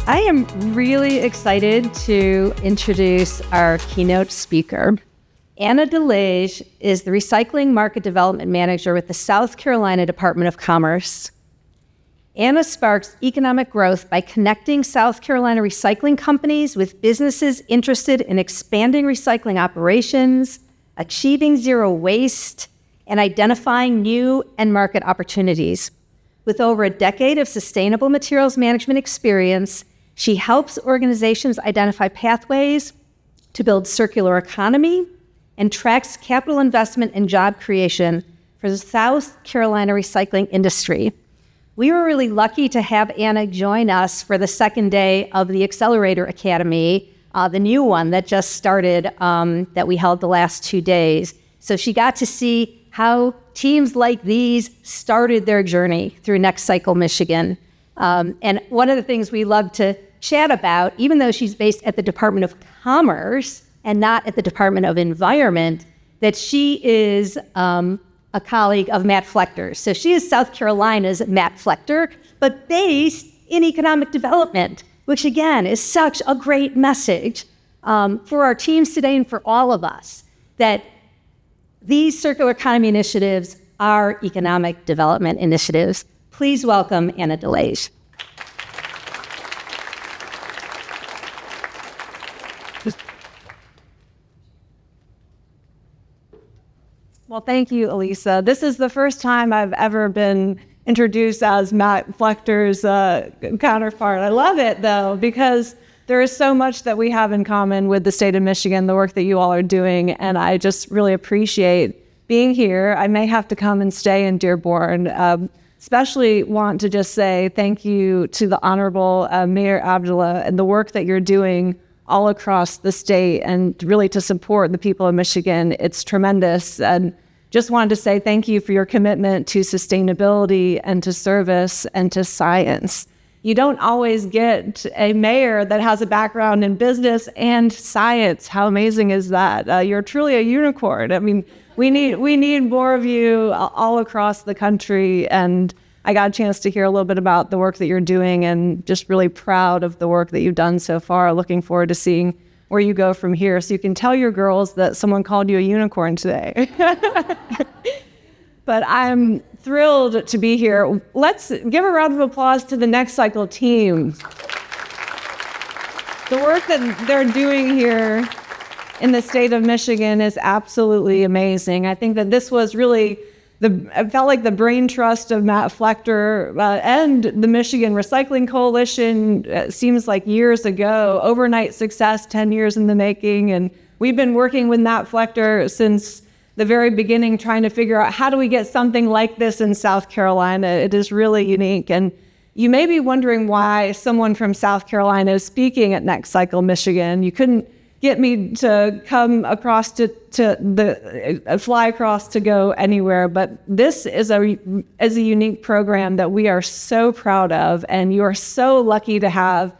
I am really excited to introduce our keynote speaker. Anna DeLage is the Recycling Market Development Manager with the South Carolina Department of Commerce. Anna sparks economic growth by connecting South Carolina recycling companies with businesses interested in expanding recycling operations, achieving zero waste, and identifying new end market opportunities. With over a decade of sustainable materials management experience, she helps organizations identify pathways to build circular economy and tracks capital investment and job creation for the South Carolina recycling industry. We were really lucky to have Anna join us for the second day of the Accelerator Academy, the new one that just started, that we held the last 2 days. So she got to see how teams like these started their journey through NextCycle Michigan. And one of the things we love to chat about, even though she's based at the Department of Commerce and not at the Department of Environment, that she is a colleague of Matt Flechter's. So she is South Carolina's Matt Flechter, but based in economic development, which again is such a great message for our teams today and for all of us, that these circular economy initiatives are economic development initiatives. Please welcome Anna DeLage. Well, thank you, Elisa. This is the first time I've ever been introduced as Matt Flechter's counterpart. I love it, though, because there is so much that we have in common with the state of Michigan, the work that you all are doing, and I just really appreciate being here. I may have to come and stay in Dearborn. Especially want to just say thank you to the Honorable Mayor Abdullah and the work that you're doing all across the state and really to support the people of Michigan. It's tremendous. And just wanted to say thank you for your commitment to sustainability and to service and to science. You don't always get a mayor that has a background in business and science. How amazing is that? You're truly a unicorn. I mean, we need more of you all across the country. And I got a chance to hear a little bit about the work that you're doing and just really proud of the work that you've done so far. Looking forward to seeing where you go from here. So you can tell your girls that someone called you a unicorn today. But I'm thrilled to be here. Let's give a round of applause to the NextCycle team. The work that they're doing here in the state of Michigan is absolutely amazing. I think that this was really I felt like the brain trust of Matt Flechter and the Michigan Recycling Coalition. Seems like years ago, overnight success, 10 years in the making. And we've been working with Matt Flechter since the very beginning, trying to figure out how do we get something like this in South Carolina. It is really unique. And you may be wondering why someone from South Carolina is speaking at NextCycle Michigan. You couldn't get me to come across fly across to go anywhere. But this is a unique program that we are so proud of, and you are so lucky to have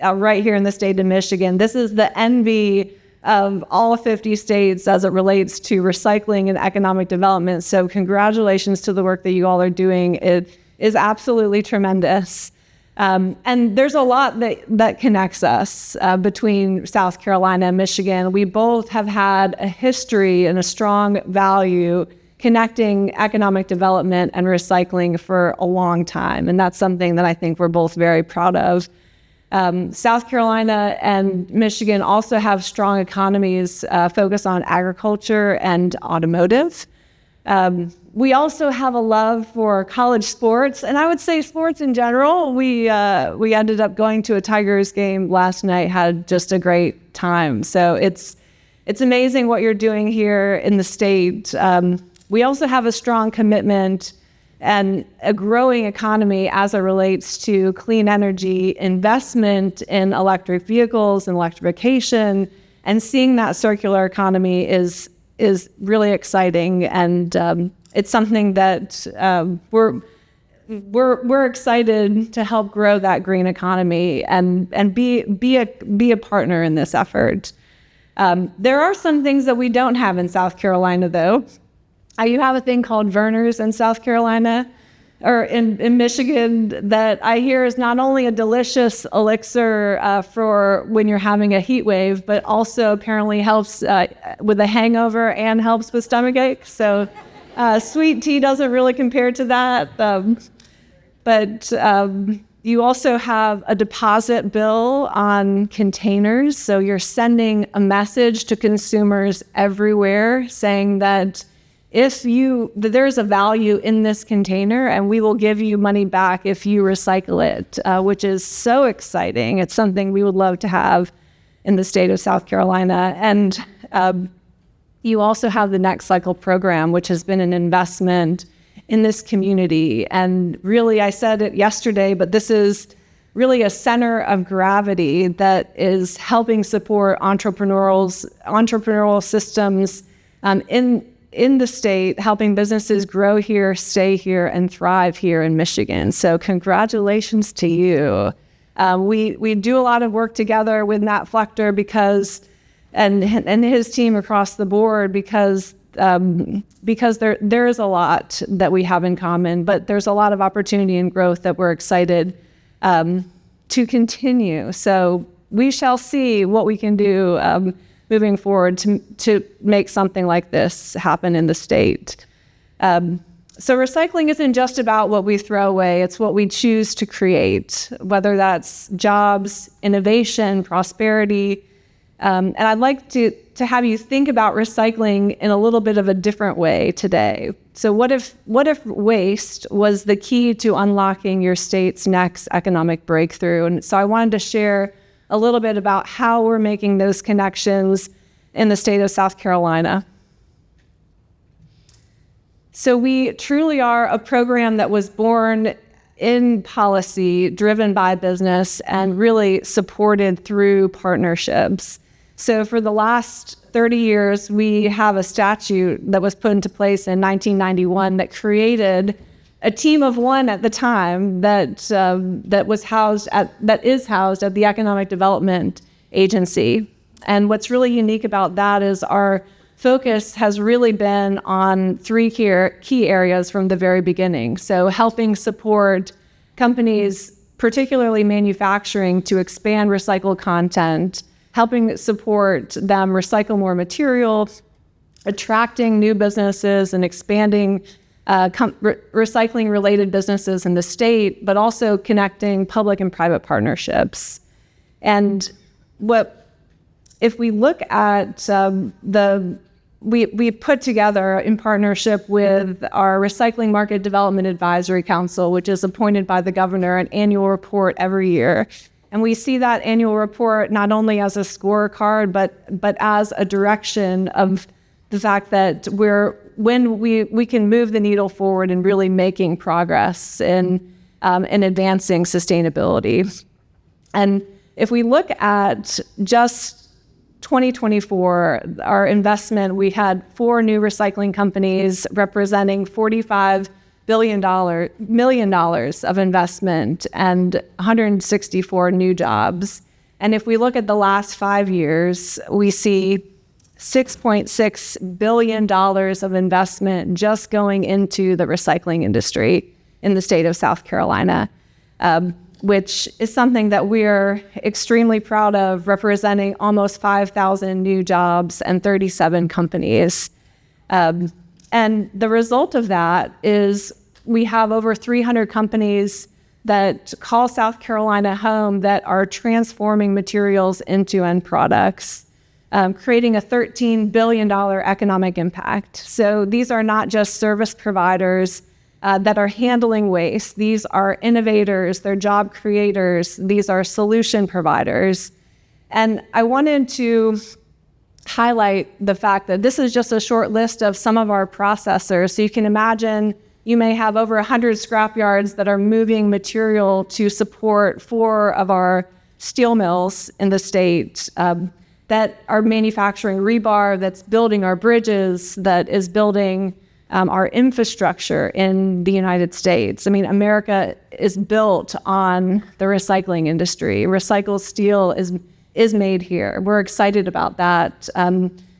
right here in the state of Michigan. This is the envy of all 50 states as it relates to recycling and economic development. So congratulations to the work that you all are doing. It is absolutely tremendous. And there's a lot that connects us between South Carolina and Michigan. We both have had a history and a strong value connecting economic development and recycling for a long time. And that's something that I think we're both very proud of. South Carolina and Michigan also have strong economies focused on agriculture and automotive. We also have a love for college sports, and I would say sports in general. We ended up going to a Tigers game last night, had just a great time. So it's amazing what you're doing here in the state. We also have a strong commitment and a growing economy as it relates to clean energy, investment in electric vehicles and electrification, and seeing that circular economy is really exciting, and it's something that we're excited to help grow that green economy and be a partner in this effort. There are some things that we don't have in South Carolina, though. You have a thing called Vernors in South Carolina. or in Michigan that I hear is not only a delicious elixir for when you're having a heat wave, but also apparently helps with a hangover and helps with stomach ache. So sweet tea doesn't really compare to that. But you also have a deposit bill on containers. So you're sending a message to consumers everywhere saying that there's a value in this container and we will give you money back if you recycle it, which is so exciting. It's something we would love to have in the state of South Carolina. And you also have the NextCycle program, which has been an investment in this community. And really, I said it yesterday, but this is really a center of gravity that is helping support entrepreneurial systems in the state, helping businesses grow here, stay here, and thrive here in Michigan. So congratulations to you. We do a lot of work together with Matt Flechter and his team across the board because there is a lot that we have in common, but there's a lot of opportunity and growth that we're excited to continue. So we shall see what we can do moving forward to make something like this happen in the state. So recycling isn't just about what we throw away, it's what we choose to create, whether that's jobs, innovation, prosperity. And I'd like to have you think about recycling in a little bit of a different way today. So what if waste was the key to unlocking your state's next economic breakthrough? And so I wanted to share a little bit about how we're making those connections in the state of South Carolina. So we truly are a program that was born in policy, driven by business, and really supported through partnerships. So for the last 30 years, we have a statute that was put into place in 1991 that created a team of one at the time that is housed at the Economic Development Agency. And what's really unique about that is our focus has really been on three key areas from the very beginning. So helping support companies, particularly manufacturing, to expand recycled content, helping support them recycle more materials, attracting new businesses and expanding recycling-related businesses in the state, but also connecting public and private partnerships. And if we look at we put together in partnership with our Recycling Market Development Advisory Council, which is appointed by the governor, an annual report every year. And we see that annual report not only as a scorecard, but as a direction of the fact that we can move the needle forward in really making progress in advancing sustainability. And if we look at just 2024, our investment, we had 4 new recycling companies representing $45 million of investment and 164 new jobs. And if we look at the last 5 years, we see $6.6 billion of investment just going into the recycling industry in the state of South Carolina, which is something that we're extremely proud of, representing almost 5,000 new jobs and 37 companies. And the result of that is we have over 300 companies that call South Carolina home that are transforming materials into end products, creating a $13 billion economic impact. So these are not just service providers that are handling waste. These are innovators, they're job creators, these are solution providers. And I wanted to highlight the fact that this is just a short list of some of our processors. So you can imagine you may have over 100 scrap yards that are moving material to support 4 of our steel mills in the state that are manufacturing rebar, that's building our bridges, that is building our infrastructure in the United States. I mean, America is built on the recycling industry. Recycled steel is made here. We're excited about that.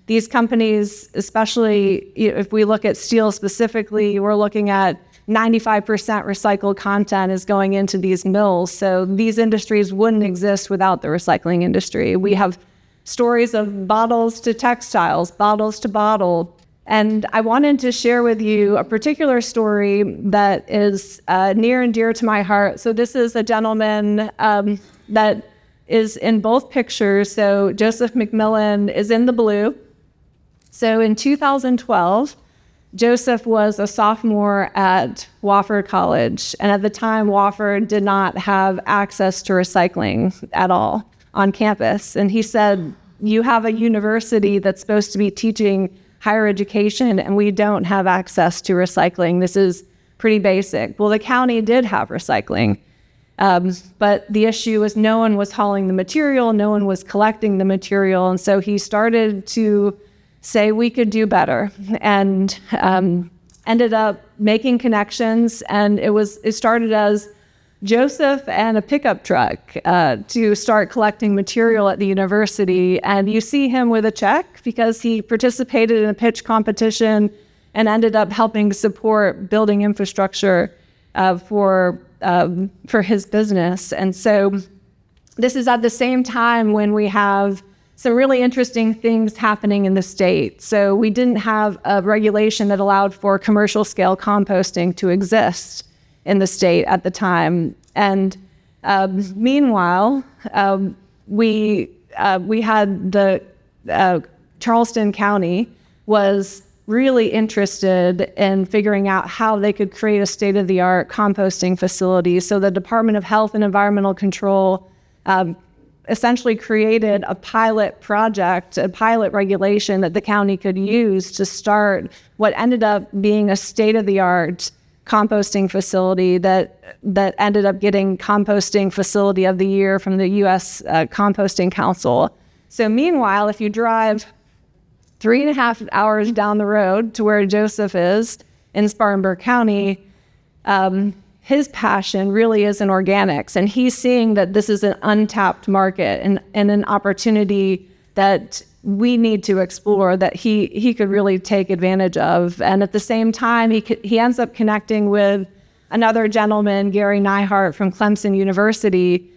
These companies, especially if we look at steel specifically, we're looking at 95% recycled content is going into these mills. So these industries wouldn't exist without the recycling industry. We have stories of bottles to textiles, bottles to bottle. And I wanted to share with you a particular story that is near and dear to my heart. So this is a gentleman that is in both pictures. So Joseph McMillan is in the blue. So in 2012, Joseph was a sophomore at Wofford College. And at the time, Wofford did not have access to recycling at all on campus. And he said, you have a university that's supposed to be teaching higher education, and we don't have access to recycling. This is pretty basic. Well, the county did have recycling, but the issue was no one was hauling the material, no one was collecting the material, and so he started to say we could do better, and ended up making connections. And it started as Joseph and a pickup truck to start collecting material at the university. And you see him with a check because he participated in a pitch competition and ended up helping support building infrastructure for his business. And so this is at the same time when we have some really interesting things happening in the state. So we didn't have a regulation that allowed for commercial scale composting to exist in the state at the time. And meanwhile, we had the Charleston County was really interested in figuring out how they could create a state-of-the-art composting facility. So the Department of Health and Environmental Control essentially created a pilot project, a pilot regulation that the county could use to start what ended up being a state-of-the-art composting facility that ended up getting Composting Facility of the Year from the U.S. Composting Council. So meanwhile, if you drive 3.5 hours down the road to where Joseph is in Spartanburg County, his passion really is in organics. And he's seeing that this is an untapped market and an opportunity that we need to explore, that he could really take advantage of. And at the same time, he ends up connecting with another gentleman, Gary Neihart from Clemson University,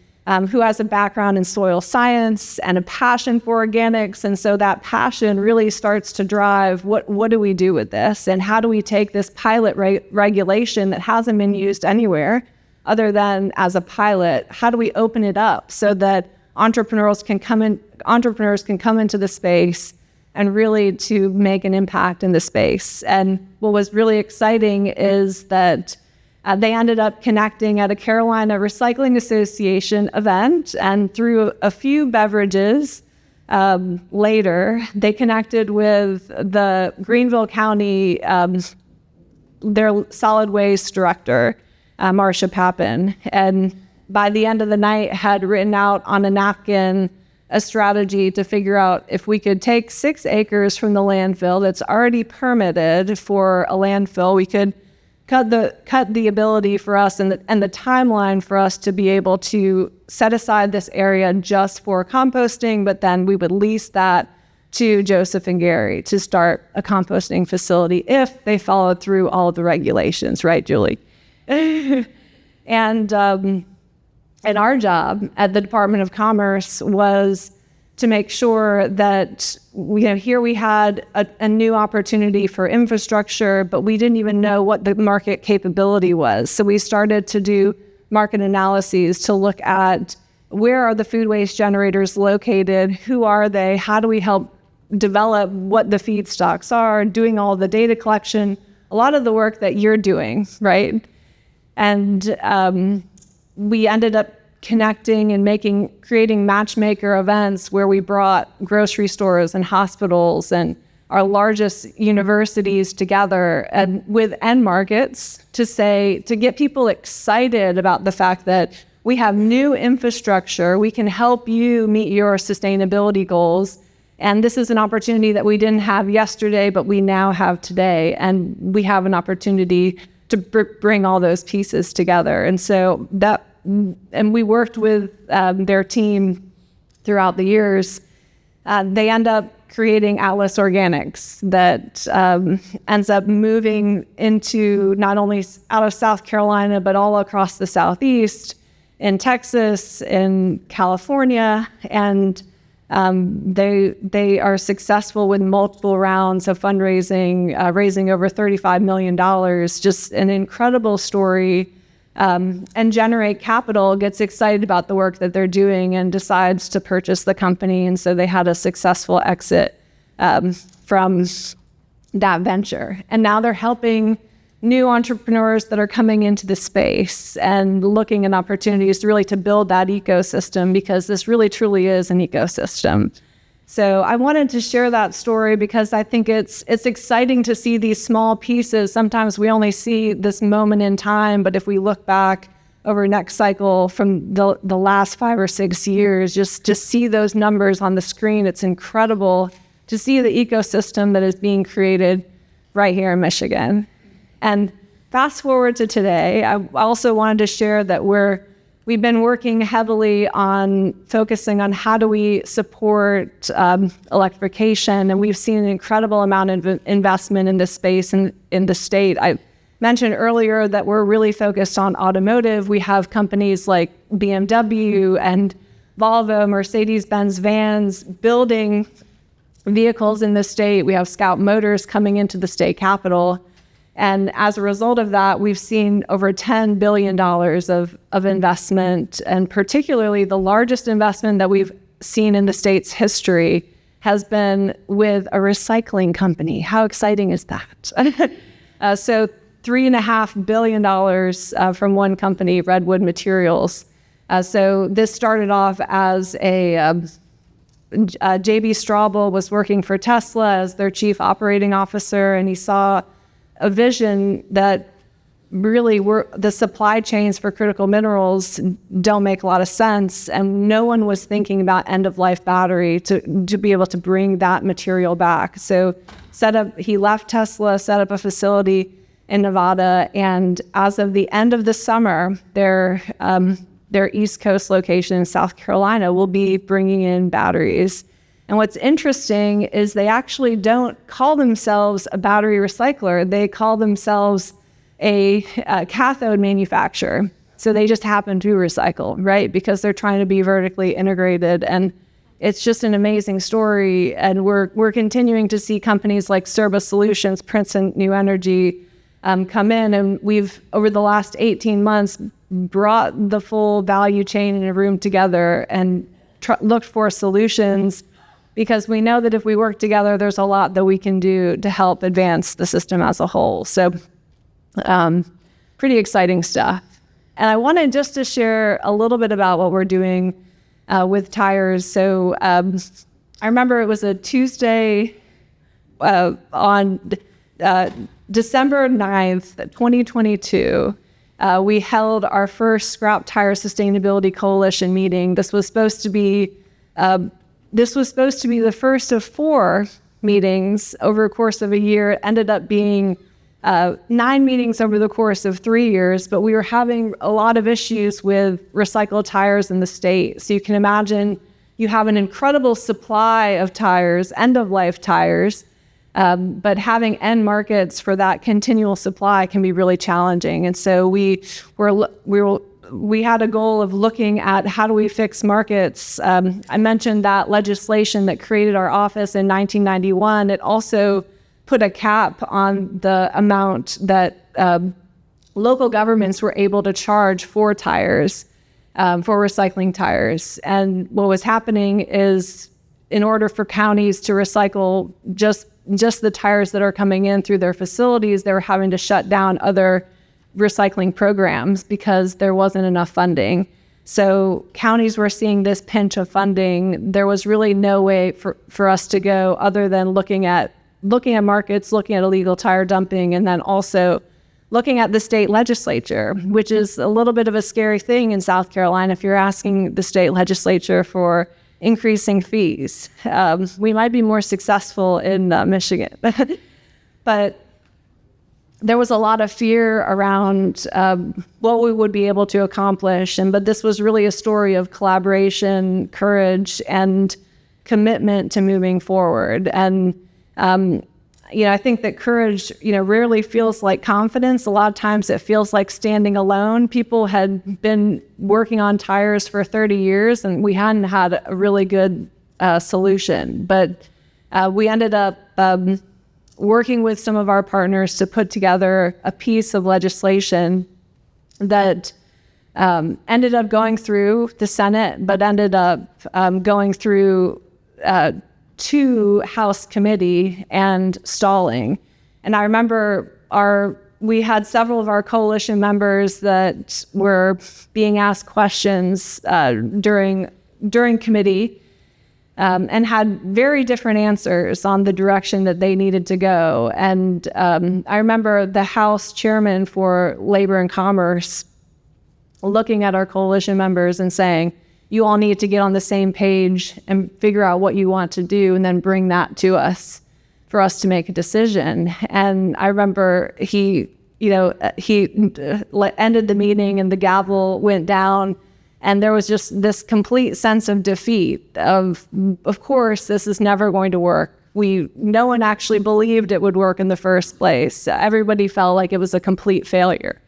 who has a background in soil science and a passion for organics. And so that passion really starts to drive what do we do with this? And how do we take this pilot regulation that hasn't been used anywhere other than as a pilot? How do we open it up so that entrepreneurs can come into the space and really to make an impact in the space? And what was really exciting is that they ended up connecting at a Carolina Recycling Association event, and through a few beverages later, they connected with the Greenville County, their solid waste director, Marcia Pappen. And by the end of the night, had written out on a napkin a strategy to figure out if we could take 6 acres from the landfill that's already permitted for a landfill, we could cut the ability for us and the timeline for us to be able to set aside this area just for composting, but then we would lease that to Joseph and Gary to start a composting facility if they followed through all of the regulations, right, Julie? And our job at the Department of Commerce was to make sure that here we had a new opportunity for infrastructure, but we didn't even know what the market capability was. So we started to do market analyses to look at where are the food waste generators located, who are they, how do we help develop what the feedstocks are, doing all the data collection, a lot of the work that you're doing, right? And we ended up connecting and creating matchmaker events where we brought grocery stores and hospitals and our largest universities together and with end markets to get people excited about the fact that we have new infrastructure, we can help you meet your sustainability goals. And this is an opportunity that we didn't have yesterday, but we now have today. And we have an opportunity to bring all those pieces together. And so and we worked with their team throughout the years. They end up creating Atlas Organics that ends up moving into not only out of South Carolina, but all across the Southeast, in Texas, in California, and they are successful with multiple rounds of fundraising, raising over $35 million. Just an incredible story. And Generate Capital gets excited about the work that they're doing and decides to purchase the company. And so they had a successful exit from that venture. And now they're helping new entrepreneurs that are coming into the space and looking at opportunities to really to build that ecosystem, because this really truly is an ecosystem. So I wanted to share that story because I think it's exciting to see these small pieces. Sometimes we only see this moment in time, but if we look back over NextCycle from the last 5 or 6 years, just to see those numbers on the screen, it's incredible to see the ecosystem that is being created right here in Michigan. And fast forward to today, I also wanted to share that we've been working heavily on focusing on how do we support electrification, and we've seen an incredible amount of investment in this space in the state. I mentioned earlier that we're really focused on automotive. We have companies like BMW and Volvo, Mercedes-Benz vans building vehicles in the state. We have Scout Motors coming into the state capitol. And as a result of that, we've seen over $10 billion of investment, and particularly the largest investment that we've seen in the state's history has been with a recycling company. How exciting is that? So $3.5 billion from one company, Redwood Materials. So this started off as J.B. Straubel was working for Tesla as their chief operating officer, and he saw a vision that really the supply chains for critical minerals don't make a lot of sense, and no one was thinking about end-of-life battery to be able to bring that material back. So he left Tesla, set up a facility in Nevada, and as of the end of the summer, their East Coast location in South Carolina will be bringing in batteries. And what's interesting is they actually don't call themselves a battery recycler. They call themselves a cathode manufacturer. So they just happen to recycle, right? Because they're trying to be vertically integrated. And it's just an amazing story. And we're continuing to see companies like Cerba Solutions, Princeton New Energy come in. And we've, over the last 18 months, brought the full value chain in a room together and looked for solutions, because we know that if we work together, there's a lot that we can do to help advance the system as a whole. So pretty exciting stuff. And I wanted just to share a little bit about what we're doing with tires. So I remember it was a Tuesday on December 9th, 2022. We held our first Scrap Tire Sustainability Coalition meeting. This was supposed to be the first of 4 meetings over the course of a year. It ended up being 9 meetings over the course of 3 years, but we were having a lot of issues with recycled tires in the state. So you can imagine you have an incredible supply of tires, end-of-life tires, but having end markets for that continual supply can be really challenging. And so we had a goal of looking at how do we fix markets. I mentioned that legislation that created our office in 1991. It also put a cap on the amount that local governments were able to charge for tires, for recycling tires. And what was happening is, in order for counties to recycle just the tires that are coming in through their facilities, they were having to shut down other recycling programs because there wasn't enough funding. So counties were seeing this pinch of funding. There was really no way for us to go other than looking at markets, looking at illegal tire dumping, and then also looking at the state legislature, which is a little bit of a scary thing in South Carolina. If you're asking the state legislature for increasing fees, we might be more successful in Michigan. But there was a lot of fear around what we would be able to accomplish. But this was really a story of collaboration, courage, and commitment to moving forward. And, I think that courage, rarely feels like confidence. A lot of times it feels like standing alone. People had been working on tires for 30 years and we hadn't had a really good solution. But we ended up working with some of our partners to put together a piece of legislation that ended up going through the Senate, but ended up going through to House committee and stalling. And I remember we had several of our coalition members that were being asked questions during committee and had very different answers on the direction that they needed to go. And I remember the House chairman for Labor and Commerce looking at our coalition members and saying, you all need to get on the same page and figure out what you want to do and then bring that to us for us to make a decision. And I remember he ended the meeting and the gavel went down and there was just this complete sense of defeat of course, this is never going to work. No one actually believed it would work in the first place. Everybody felt like it was a complete failure.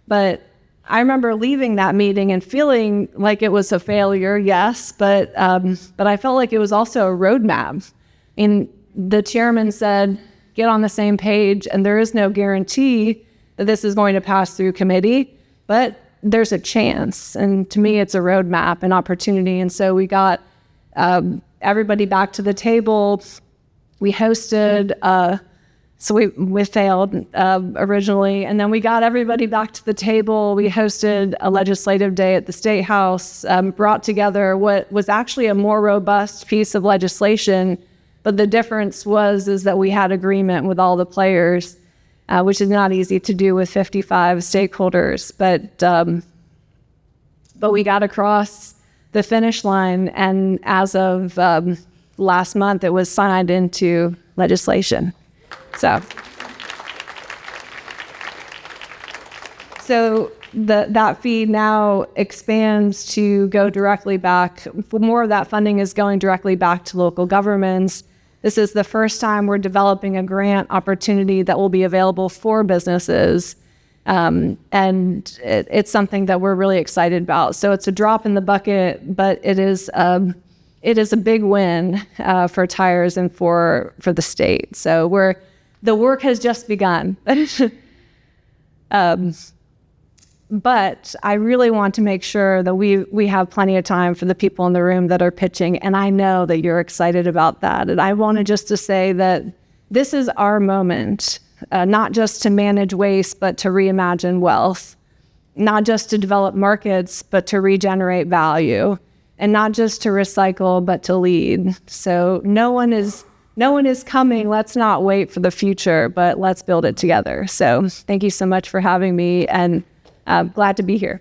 But I remember leaving that meeting and feeling like it was a failure, yes, but I felt like it was also a roadmap. And the chairman said, get on the same page, and there is no guarantee that this is going to pass through committee, but there's a chance. And to me, it's a roadmap, an opportunity. And so we got everybody back to the table. We hosted So we failed originally, and then we got everybody back to the table. We hosted a legislative day at the State House, brought together what was actually a more robust piece of legislation, but the difference is that we had agreement with all the players, which is not easy to do with 55 stakeholders. But we got across the finish line, and as of last month, it was signed into legislation. So that fee now expands to go directly back. More of that funding is going directly back to local governments. This is the first time we're developing a grant opportunity that will be available for businesses. And it's something that we're really excited about. So it's a drop in the bucket, but it is a big win for tires and for the state. So the work has just begun. But I really want to make sure that we have plenty of time for the people in the room that are pitching, and I know that you're excited about that. And I wanted just to say that this is our moment, not just to manage waste, but to reimagine wealth, not just to develop markets, but to regenerate value, and not just to recycle, but to lead. So no one is coming. Let's not wait for the future, but let's build it together. So thank you so much for having me, and I'm glad to be here.